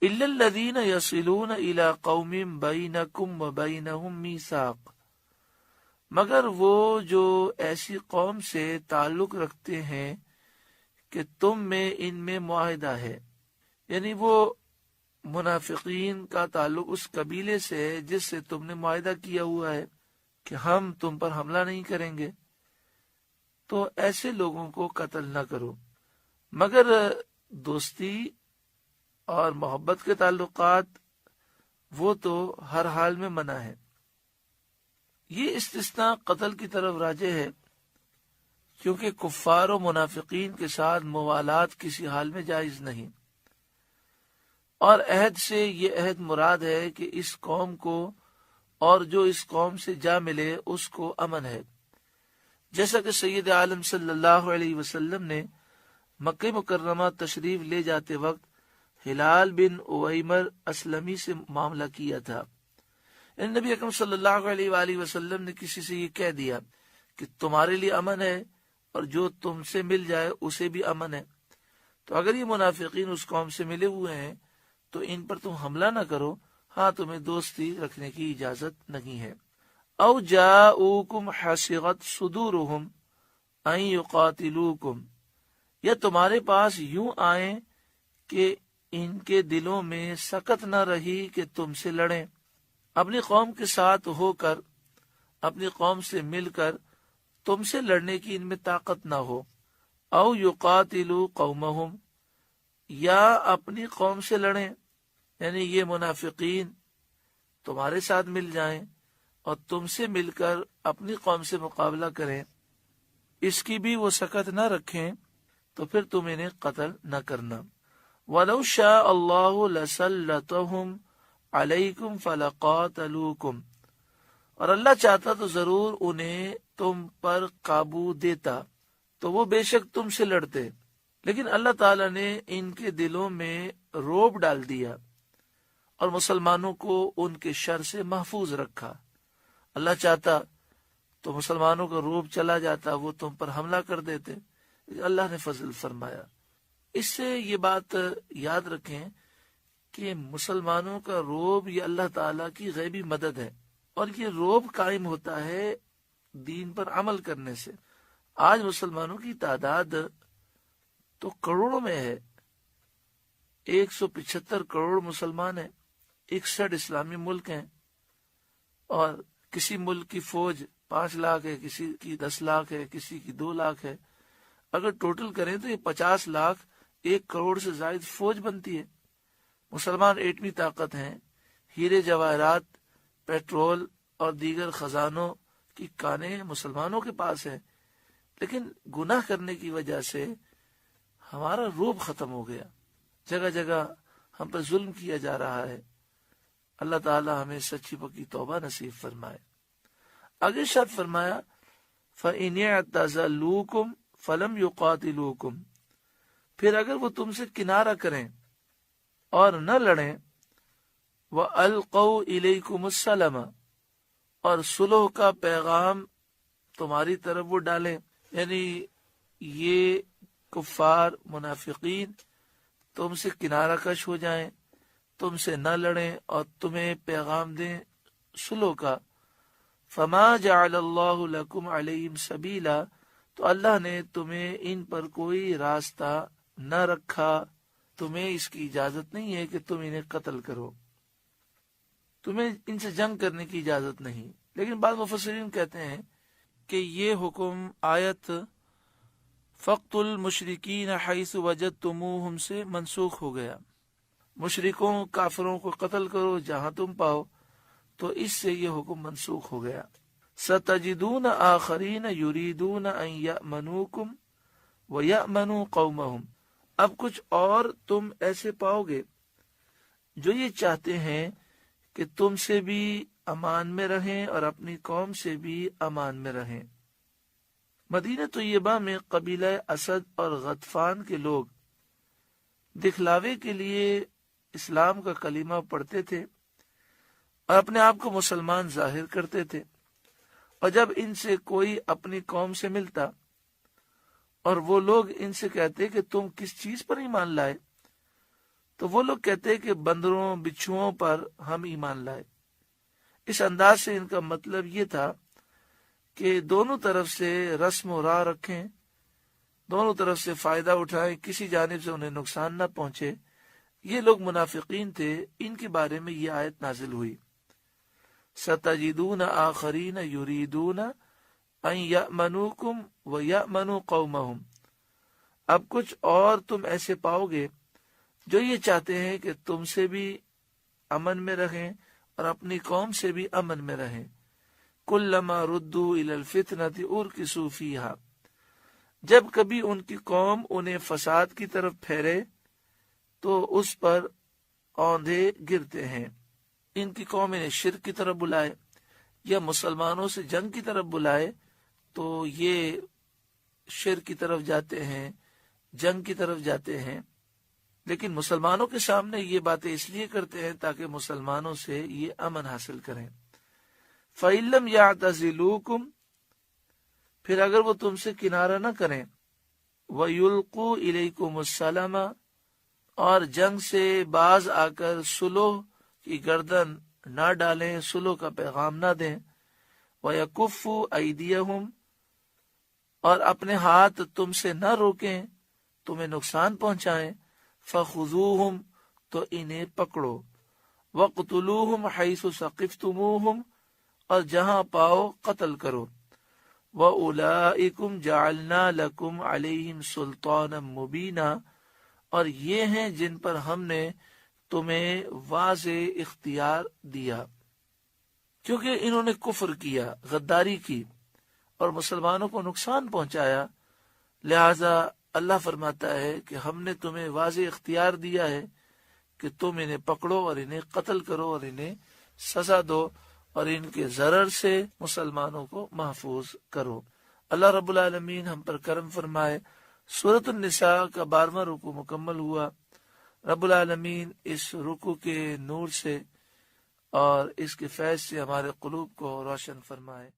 إِلَّا الَّذِينَ يَصِلُونَ إِلَىٰ قَوْمٍ بَيْنَكُمْ وَبَيْنَهُمْ مِيثَاقٌ، مگر وہ جو ایسی قوم سے تعلق رکھتے ہیں کہ تم میں ان میں معاہدہ ہے، یعنی وہ منافقین کا تعلق اس قبیلے سے ہے جس سے تم نے معاہدہ کیا ہوا ہے کہ ہم تم پر حملہ نہیں کریں گے، تو ایسے لوگوں کو قتل نہ کرو، مگر دوستی اور محبت کے تعلقات وہ تو ہر حال میں منع ہے۔ یہ استثناء قتل کی طرف راجع ہے، کیونکہ کفار و منافقین کے ساتھ موالات کسی حال میں جائز نہیں، اور عہد سے یہ عہد مراد ہے کہ اس قوم کو اور جو اس قوم سے جا ملے اس کو امن ہے، جیسا کہ سید عالم صلی اللہ علیہ وسلم نے مکہ مکرمہ تشریف لے جاتے وقت ہلال بن اویمر اسلمی سے معاملہ کیا تھا۔ نبی اکرم صلی اللہ علیہ وآلہ وسلم نے کسی سے یہ کہہ دیا کہ تمہارے لیے امن ہے اور جو تم سے مل جائے اسے بھی امن ہے، تو اگر یہ منافقین اس قوم سے ملے ہوئے ہیں تو ان پر تم حملہ نہ کرو، ہاں تمہیں دوستی رکھنے کی اجازت نہیں ہے۔ او جاؤکم حصغت صدورہم ان یقاتلوکم، یا تمہارے پاس یوں آئیں کہ ان کے دلوں میں سکت نہ رہی کہ تم سے لڑیں، اپنی قوم کے ساتھ ہو کر، اپنی قوم سے مل کر تم سے لڑنے کی ان میں طاقت نہ ہو۔ او یقاتلوا قومہم، یا اپنی قوم سے لڑیں، یعنی یہ منافقین تمہارے ساتھ مل جائیں اور تم سے مل کر اپنی قوم سے مقابلہ کریں، اس کی بھی وہ سکت نہ رکھیں تو پھر تم انہیں قتل نہ کرنا۔ وَلَوْ شَاءَ اللَّهُ لَسَلَّطَهُمْ عَلَيْكُمْ فَلَقَاتَلُوكُمْ، اور اللہ چاہتا تو ضرور انہیں تم پر قابو دیتا تو وہ بے شک تم سے لڑتے، لیکن اللہ تعالیٰ نے ان کے دلوں میں رعب ڈال دیا اور مسلمانوں کو ان کے شر سے محفوظ رکھا۔ اللہ چاہتا تو مسلمانوں کا رعب چلا جاتا، وہ تم پر حملہ کر دیتے، اللہ نے فضل فرمایا۔ اس سے یہ بات یاد رکھیں کہ مسلمانوں کا رعب یہ اللہ تعالیٰ کی غیبی مدد ہے، اور یہ رعب قائم ہوتا ہے دین پر عمل کرنے سے۔ آج مسلمانوں کی تعداد تو کروڑوں میں ہے، 175 کروڑ مسلمان ہیں، 61 اسلامی ملک ہیں، اور کسی ملک کی فوج 5 لاکھ ہے، کسی کی 10 لاکھ ہے، کسی کی 2 لاکھ ہے۔ اگر ٹوٹل کریں تو یہ 50 لاکھ 1 کروڑ سے زائد فوج بنتی ہے۔ مسلمان ایٹمی طاقت ہیں، ہیرے جواہرات، پیٹرول اور دیگر خزانوں کی کانیں مسلمانوں کے پاس ہیں، لیکن گناہ کرنے کی وجہ سے ہمارا رعب ختم ہو گیا، جگہ جگہ ہم پر ظلم کیا جا رہا ہے۔ اللہ تعالی ہمیں سچی پکی توبہ نصیب فرمائے۔ آگے شرط فرمایا فَإِنِ اعْتَزَلُوكُمْ فَلَمْ يُقَاتِلُوكُمْ، پھر اگر وہ تم سے کنارہ کریں اور نہ لڑیں، وَأَلْقَوْا إِلَيْكُمُ السَّلَمَ، اور صلح کا پیغام تمہاری طرف وہ ڈالیں، یعنی یہ کفار منافقین تم سے کنارہ کش ہو جائیں، تم سے نہ لڑیں اور تمہیں پیغام دیں صلح کا، فَمَا جَعَلَ اللَّهُ لَكُمْ عَلَيْهِمْ سَبِيلًا، تو اللہ نے تمہیں ان پر کوئی راستہ نہ رکھا، تمہیں اس کی اجازت نہیں ہے کہ تم انہیں قتل کرو، تمہیں ان سے جنگ کرنے کی اجازت نہیں۔ لیکن بعض مفسرین کہتے ہیں کہ یہ حکم آیت فَقْتُلُوا الْمُشْرِكِينَ حَيْثُ وَجَدْتُمُوهُمْ سے منسوخ ہو گیا، مشرکوں کافروں کو قتل کرو جہاں تم پاؤ، تو اس سے یہ حکم منسوخ ہو گیا۔ سَتَجِدُونَ آخَرِينَ يُرِيدُونَ أَن يَأْمَنُوكُمْ وَيَأْمَنُوا قَوْمَهُمْ، اب کچھ اور تم ایسے پاؤ گے جو یہ چاہتے ہیں کہ تم سے بھی امان میں رہیں اور اپنی قوم سے بھی امان میں رہیں۔ مدینہ طیبہ میں قبیلہ اسد اور غطفان کے لوگ دکھلاوے کے لیے اسلام کا کلمہ پڑھتے تھے اور اپنے آپ کو مسلمان ظاہر کرتے تھے، اور جب ان سے کوئی اپنی قوم سے ملتا اور وہ لوگ ان سے کہتے کہ تم کس چیز پر ایمان لائے، تو وہ لوگ کہتے ہیں کہ بندروں بچھوؤں پر ہم ایمان لائے۔ اس انداز سے ان کا مطلب یہ تھا کہ دونوں طرف سے رسم و راہ رکھیں، دونوں طرف سے فائدہ اٹھائیں، کسی جانب سے انہیں نقصان نہ پہنچے۔ یہ لوگ منافقین تھے، ان کے بارے میں یہ آیت نازل ہوئی۔ سَتَجِدُونَ آخَرِينَ يُرِيدُونَ أَن يَأْمَنُوكُمْ وَيَأْمَنُوا قَوْمَهُمْ۔ اب کچھ اور تم ایسے پاؤ گے جو یہ چاہتے ہیں کہ تم سے بھی امن میں رہیں اور اپنی قوم سے بھی امن میں رہیں۔ كُلَّمَا رُدُّوا إِلَى الْفِتْنَةِ أُرْكِسُوا فِيهَا، جب کبھی ان کی قوم انہیں فساد کی طرف پھیرے تو اس پر اوندھے گرتے ہیں۔ ان کی قوم انہیں شرک کی طرف بلائے یا مسلمانوں سے جنگ کی طرف بلائے تو یہ شرک کی طرف جاتے ہیں، جنگ کی طرف جاتے ہیں، لیکن مسلمانوں کے سامنے یہ باتیں اس لیے کرتے ہیں تاکہ مسلمانوں سے یہ امن حاصل کریں۔ فَإِن لَّمْ يَعْتَزِلُوكُمْ، پھر اگر وہ تم سے کنارہ نہ کریں، وَيُلْقُوا إِلَيْكُمُ السَّلَمَ، اور جنگ سے باز آ کر صلح کی گردن نہ ڈالیں، صلح کا پیغام نہ دیں، وَيَكُفُّوا أَيْدِيَهُمْ، اور اپنے ہاتھ تم سے نہ روکیں، تمہیں نقصان پہنچائیں، فَخُذُوهُمْ، تو انہیں پکڑو، وَاقْتُلُوهُمْ حَيْثُ ثَقِفْتُمُوهُمْ، اور جہاں پاؤ قتل کرو، وَأُولَئِكُمْ جَعَلْنَا لَكُمْ عَلَيْهِمْ سُلْطَانًا مُبِينًا، اور یہ ہیں جن پر ہم نے تمہیں واضح اختیار دیا، کیونکہ انہوں نے کفر کیا، غداری کی اور مسلمانوں کو نقصان پہنچایا، لہذا اللہ فرماتا ہے کہ ہم نے تمہیں واضح اختیار دیا ہے کہ تم انہیں پکڑو اور انہیں قتل کرو اور انہیں سزا دو اور ان کے ضرر سے مسلمانوں کو محفوظ کرو۔ اللہ رب العالمین ہم پر کرم فرمائے۔ سورۃ النساء کا 12واں رکوع مکمل ہوا۔ رب العالمین اس رکوع کے نور سے اور اس کے فیض سے ہمارے قلوب کو روشن فرمائے۔